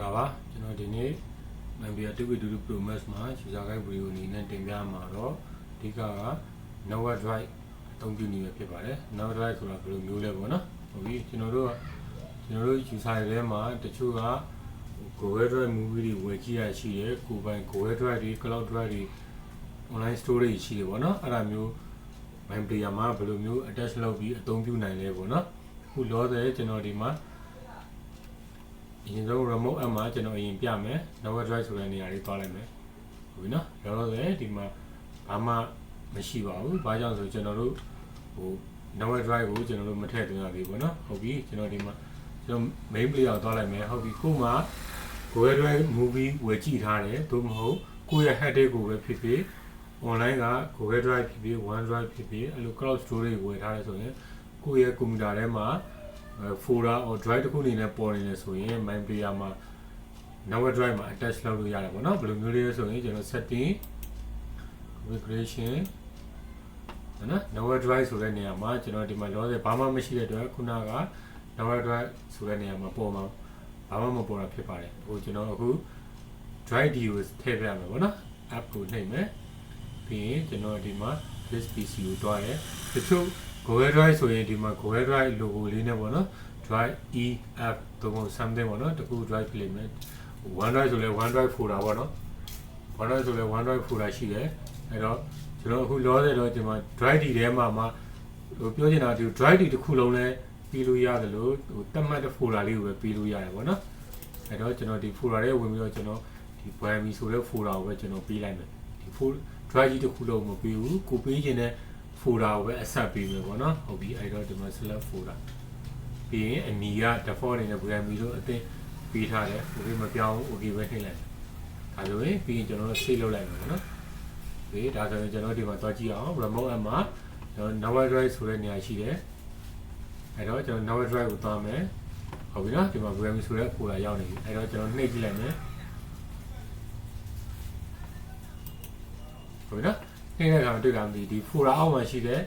တာပါကျွန်တော်ဒီနေ့ Mambia 2V2 Pro Max မှာ user guide video အနေနဲ့တင်ပြမှာတော့အဓိက Nova Drive အသုံးပြုနေရဖြစ်ပါတယ် Nova Drive ဆိုတာဘယ်လိုမျိုးလဲပေါ့နော်ဟုတ်ပြီကျွန်တော်တို့ user တွေထဲမှာတချို့က Google Drive movie တွေဝယ်ကြည့်ရရှိတယ်ကိုယ်ပိုင် Google Drive တွေ Cloud Drive တွေ online storage ရှိတယ်ပေါ့နော်အဲ့ဒါမျိုး Mambia မှာဘယ်လိုမျိုး attach လုပ်ပြီးအသုံးပြုနိုင်လဲပေါ့နော်အခုလောဆယ်ကျွန်တော်ဒီမှာအရင်ဆုံး remote app မှာကျွန်တော်အရင်ပြမယ် Nova Drive ဆိုတဲ့နေရာလေးသွားလိုက်မယ်ဟုတ်ပြီနော်လောလောဆယ်ဒီမှာဘာမှမရှိပါဘူးဘာကြောင့်ဆိုကျွန်တော်တို့ဟို Nova Drive ကိုကျွန်တော်တို့မထည့်သွင်းရသေးဘူးနော်ဟုတ်ပြီကျွန်တော်ဒီမှာကျွန်တော် main player ကိုသွားလိုက်မယ်ဟုတ်ပြီကို့မှာ Google Drive movie ဝယ်ကြည့်ထားတယ်သို့မဟုတ်ကိုယ့်ရဲ့ hard disk ကိုပဲဖြစ်ဖြစ် online က Google Drive ဖြစ်ဖြစ် OneDrive ဖြစ်ဖြစ်အဲ့လို cloud storage ဝယ်ထားတယ်ဆိုရင်ကိုယ့်ရဲ့ computer ထဲမှာfolder or drive တစ်ခုအနေနဲ့ပေါ်နေတယ်ဆိုရင် Mambia မှာ Nova Drive မှာ attach လုပ်လို့ရတယ်ပေါ့နော်ဘယ်လိုမျိုးလေးလဲဆိုရင်ကျွန်တော် setting configuration နော် Nova Drive ဆိုတဲ့နေရာမှာကျွန်တော်ဒီမှာလောဆယ်ဘာမှမရှိတဲ့အတွက်ခုနက Nova Drive ဆိုတဲ့နေရာမှာပေါ်မှာဘာမှမပေါ်တာဖြစ်ပါတယ်ဟိုကျွန်တော်အခု Drive D ကိုထည့်ပြရမယ်ပေါ့နော် app ကိုနှိပ်မယ်ပြီးရင်ကျွန်တော်ဒီမှာ this PC ကိုတွားတယ်တချို့Google Drive ဆိုရင်ဒီမှာ Google Drive logo လေးနဲ့ပေါ့နော် Drive E app တို့ something ပေါ့နော်တခု Drive ပြလိုက်မယ် OneDrive ဆိုလဲ OneDrive folder ပေါ့နော် OneDrive ဆိုလဲ OneDrive folder ရှိတယ်အဲ့တော့ကျွန်တော်အခုလောဆယ်တော့ဒီမှာ Drive D ထဲမှာဟိုပြောချင်တာဒီ Drive D တစ်ခုလုံးလဲပြီးလို့ရတယ်လို့ဟိုတတ်မှတ်တဲ့ folder လေးကိုပဲပြီးလို့ရတယ်ပေါ့နော်အဲ့တော့ကျွန်တော်ဒီ folder ထဲဝင်ပြီးတော့ကျွန်တော်ဒီ Bami ဆိုတဲ့ folder ကိုပဲကျွန်တော်ပြီးလိုက်မယ်ဒီ Drive ကြီးတစ်ခုလုံးမပြီးဘူးကိုပေးခြင်းတဲ့folder ကိုပဲအဆက်ပေးမယ်ပေါ့နော်ဟုတ်ပြီအဲ့တော့ဒီမှာ select folder ပြီးရင်အမီက default အနေနဲ့ Bami လို့အသင်ပေးထားတယ် okay မပြောင်းဘူး okay ပဲနှိပ်လိုက်ဒါဆိုရင်ပြီးရင်ကျွန်တော်တို့ save လုပ်လိုက်မယ်ပေါ့နော်ဒီဒါဆိုရင်ကျွန်တော်ဒီမှာသွားကြည့်အောင် remote app မှာကျွန်တော် Nova Drive ဆိုတဲ့နေရာရှိတယ်အဲ့တော့ကျွန်တော် Nova Drive ကိုသွားမယ်ဟုတ်ပြီနော်ဒီမှာ Bami ဆိုတဲ့ folder ရောက်နေပြီအဲ့တော့ကျွန်တော်နှိပ်ကြည့်လိုက်မယ်ဟုတ်ပြီနော်နှိပ်တဲ့အခါမှာတွေ့တာမသိဒီ folder အောက်မှာရှိတဲ့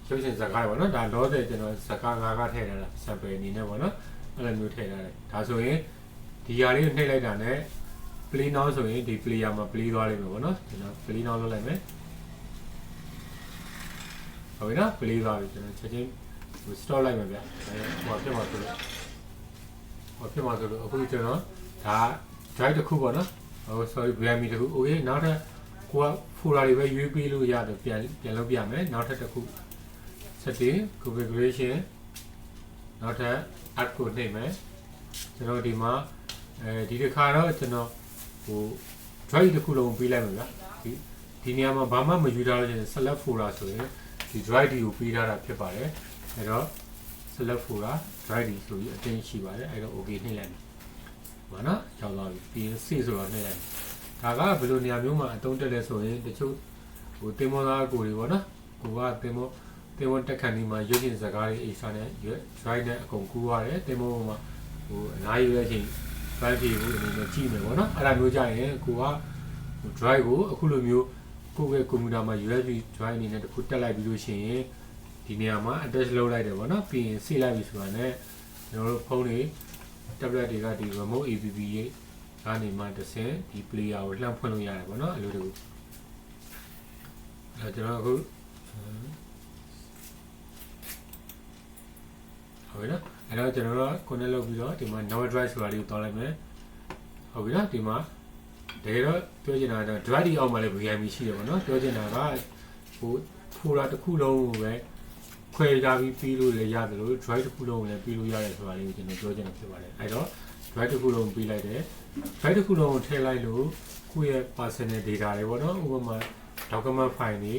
ရုပ်ရှင်ဇာတ်ကားတွေပေါ့နော်ဒါလောဆယ်ကျွန်တော်ဇာတ်ကား5ထည့်ထားတာ sample အနေနဲ့ပေါ့နော်အဲ့လိုမျိုးထည့်ထားတယ်ဒါဆိုရင်ဒီຢာလေးကိုနှိပ်လိုက်တာနဲ့ play now ဆိုရင်ဒီ player မှာ play သွားလိမ့်မယ်ပေါ့နော်ကျွန်တော် play now လုပ်လိုက်မယ်ဟုတ်ပြီနော် play သွားပြီကျွန်တော်ချက်ချင်း stop လိုက်မယ်ဗျဟိုဖြစ်မှာဆိုလို့အခုကျွန်တော်ဒါ drive တစ်ခုပေါ့နော်ဟို sorry Bami တစ်ခု okay နောက်ထပ်ကိုက folder တွေပဲရွေးပေးလို့ရတယ်ပြန်လုပ်ပြမယ်နောက်ထပ်တစ်ခု setting configuration နောက်ထပ် add ကိုနှိပ်မယ်ကျွန်တော်ဒီမှာဒီတစ်ခါတော့ကျွန်တော်ဟို drive တစ်ခုလုံးပေးလိုက်မယ်ဗျာဒီနေရာမှာဘာမှမယူထားလို့ရှိရင် select folder ဆိုရင်ဒီ drive ကိုပေးထားတာဖြစ်ပါတယ်အဲ့တော့ select folder drive ဆိုပြီးအတင်းရှိပါတယ်အဲ့တော့ okay နှိပ်လိုက်မယ်ဘာနော်ရောက်သွားပြီပြီးရင် save ဆိုတော့နှိပ်လိုက်ဒါကဘယ်လိုနေရာမျိုးမှာအသုံးတက်လဲဆိုရင်တချို့ဟိုတင်မောသားကိုတွေပေါ့နော်ကိုကတင်မောတက်ခဏဒီမှာရုပ်ရှင်ဇာတ်ကားတွေအိစာနဲ့ drive နဲ့အကုန်ကူးရတယ်တင်မောမှာဟိုအနားယူတဲ့အချိန် drive ကိုအနေနဲ့ကြည့်မယ်ပေါ့နော်အဲ့ဒါမျိုးကြရင်ကိုက drive ကိုအခုလိုမျိုးကိုယ့်ရဲ့ computer မှာ USB drive အနေနဲ့တစ်ခုတက်လိုက်ပြီးလို့ရှိရင်ဒီနေရာမှာ attach လုပ်လိုက်တယ်ပေါ့နော်ပြီးရင် save လိုက်ပြီဆိုတာနဲ့ကျွန်တော်တို့ဖုန်းတွေ tablet တွေကဒီ remote app ရေးကနေမှတစ်ဆင့်ဒီ player ကိုလှမ်းဖွင့်လို့ရတယ်ပေါ့နော်အဲ့လိုတကူအဲ့ကျွန်တော်အခုဟုတ်ပြီနော်အဲ့တော့ကျွန်တော်တို့ connect လုပ်ပြီးတော့ဒီမှာ Nova Drive ဆိုတာလေးကိုတောင်းလိုက်မယ်ဟုတ်ပြီနော်ဒီမှာတကယ်တော့ပြောချင်တာက drive ဒီအောက်မှာလည်း Bami ရှိတယ်ပေါ့နော်ပြောချင်တာကဟို folder တစ်ခုလုံးကိုပဲခွဲခြားပြီးပြီးလို့လည်းရတယ်လို့ drive တစ်ခုလုံးကိုလည်းပြီးလို့ရတယ်ဆိုတာလေးကိုကျွန်တော်ပြောချင်တာဖြစ်ပါတယ်အဲ့တော့ drive တစ်ခုလုံးပြီးလိုက်တယ် drive တစ်ခုလုံးကိုထည့်လိုက်လို့ကိုယ့်ရဲ့ personal data တွေပေါ့နော်ဥပမာ document file တွေ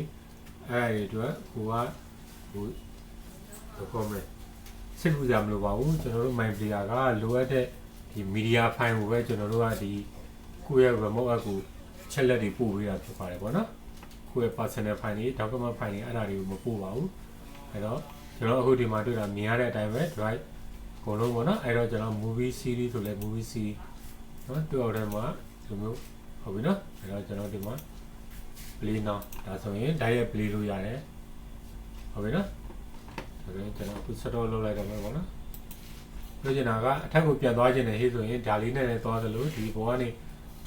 အဲ့ဒီအတွက်ကိုကဟိုdocumentစိတ်ကူးကြမလို့ပါဘူးကျွန်တော်တို့ Mambia ကလိုအပ်တဲ့ဒီ media file ကိုပဲကျွန်တော်တို့ကဒီကိုယ့်ရဲ့ remote app ကိုချက်လက်တွေပို့ပေးတာဖြစ်ပါတယ်ပေါ့နော်ကိုယ့်ရဲ့ personal file တွေ document file တွေအဲ့ဒါတွေကိုမပို့ပါဘူးအဲ့တော့ကျွန်တော်အခုဒီမှာတွေ့တာမြင်ရတဲ့အတိုင်းပဲ drive အကုန်လုံးပေါ့နော်အဲ့တော့ကျွန်တော် movie series ဆိုလဲ movie series နော်တွေ့အောင်တဲ့မှာဒီမျိုးဟုတ်ပြီနော်အဲ့တော့ကျွန်တော်ဒီမှာ play now ဒါဆိုရင် direct play လို့ရတယ်ဟုတ်ပြီနော်ဒါဆိုရင်ကျွန်တော်အခု set up လုပ်လိုက်တော့မယ်ပေါ့နော် ပြောချင်တာကအထက်ကိုပြန်သွားခြင်းနဲ့ဟေ့ဆိုရင်ဒါလေးနဲ့လည်းသွားသလိုဒီဘောကနေ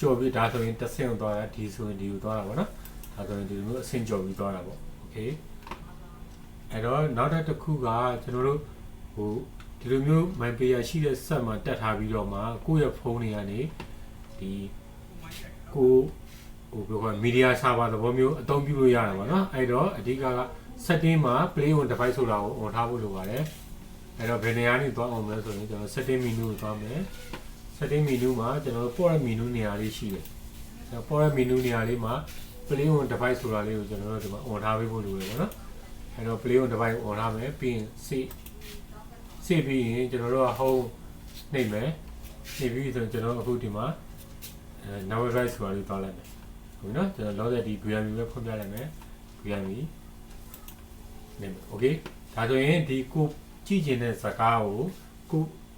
ကြော်ပြီးဒါဆိုရင်တစ်ဆင့်ကိုသွားတာဒီဆိုရင်ဒီကိုသွားတာပေါ့နော်ဒါဆိုရင်ဒီလိုအဆင့်ကြော်ပြီးသွားတာပေါ့โอเคအဲ့တော့နောက်တစ်ခုကကျွန်တော်တို့ဟိုဒီလိုမျိုး my player ရှိတဲ့ဆက်မှာတက်ထားပြီးတော့မှကိုယ့်ရဲ့ဖုန်းတွေကနေဒီကိုဟိုပြောမီဒီယာဆာဗာသဘောမျိုးအသုံးပြုလို့ရတာပေါ့နော်အဲ့တော့အဓိက setting မှာ play on device ဆိုတာကို on ထားဖို့လိုပါတယ်အဲ့တော့ဘယ်နေရာနေသွားအောင်မလဲဆိုရင်ကျွန်တော် setting menu ကိုသွားမယ် setting menu မှာကျွန်တော် product menu နေရာလေးရှိတယ်အဲ့ product menu နေရာလေးမှာ play on device ဆိုတာလေးကိုကျွန်တော်တို့ဒီမှာ on ထားပေးဖို့လိုတယ်ပေါ့နော်အဲ့တော့ play on device ကို on ထားမယ်ပြီးရင် save ပြီးရင်ကျွန်တော်တို့က home နှိပ်မယ်နှိပ်ပြီးဆိုရင်ကျွန်တော်အခုဒီမှာnow device ဆိုတာလေးသွားလိုက်မယ်ဟုတ်နော်ကျွန်တော်လောဆယ်ဒီ VMU ပဲဖွင့်ပြလိုက်မယ် VMU နေမယ် okay ဒါဆိုရင်ဒီကိုကြည့်ချင်တဲ့ဇာတ်ကား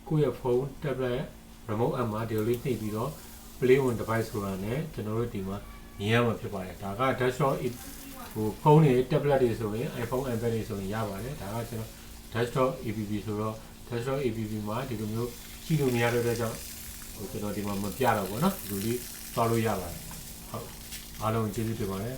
ကိုယ့်ရဲ့ဖုန်း tablet remote app မှာဒီလိုလေးနှိပ်ပြီးတော့ play on device ဆိုတာ ਨੇ ကျွန်တော်တို့ဒီမှာမြင်ရမှာဖြစ်ပါတယ်ဒါက desktop ဟိုဖုန်းတွေ tablet တွေဆိုရင် iPhone iPad တွေဆိုရင်ရပါတယ်ဒါကကျွန်တော် desktop app ဆိုတော့ desktop app မှာဒီလိုမျိုးကြည့်လို့မရတဲ့အတွက်ကြောင့်ဟိုကျွန်တော်ဒီမှာမပြတော့ဘူးเนาะဒီလိုလေးသွားလို့ရပါတယ်ဟုတ်အားလုံးကျေးဇူးတင်ပါတယ်